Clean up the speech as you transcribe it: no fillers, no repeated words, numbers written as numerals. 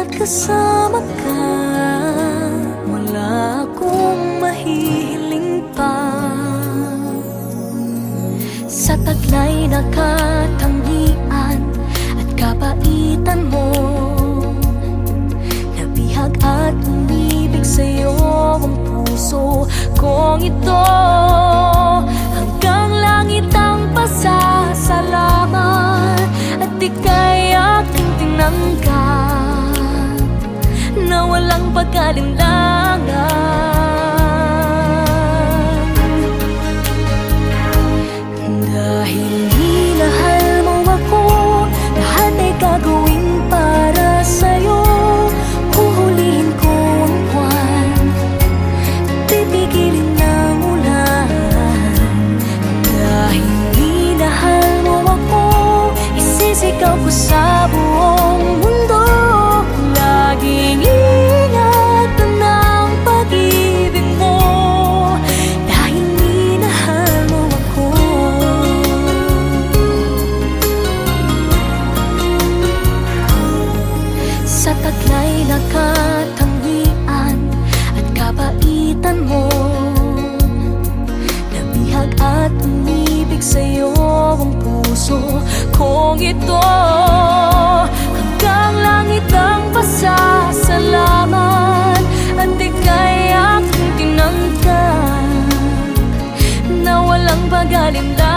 At kasama ka, wala akong mahihiling pa. Sa taglay na katangian at kapaitan mo, nabihag at umibig sa'yo ang puso kong ito. Hanggang langit ang pasasalamat at ika'y aking tinanggap na walang pag-alinlangan. Dahil minahal mo ako, lahat ay gagawin para sa'yo. Huhulihin ko ang buwan, pipigilin ng ulan. Dahil minahal mo ako, isisigaw ko sa buong mundo. Laging ingatan ng pag-ibig mo, dahil minahal mo ako. Sa taglay na katangian at kapaitan mo, nabihag at umibig sa'yo ang puso kong ito. Hanggang langit ang pasasalamat at ika'y aking tinanggap na walang pag-alinlangan.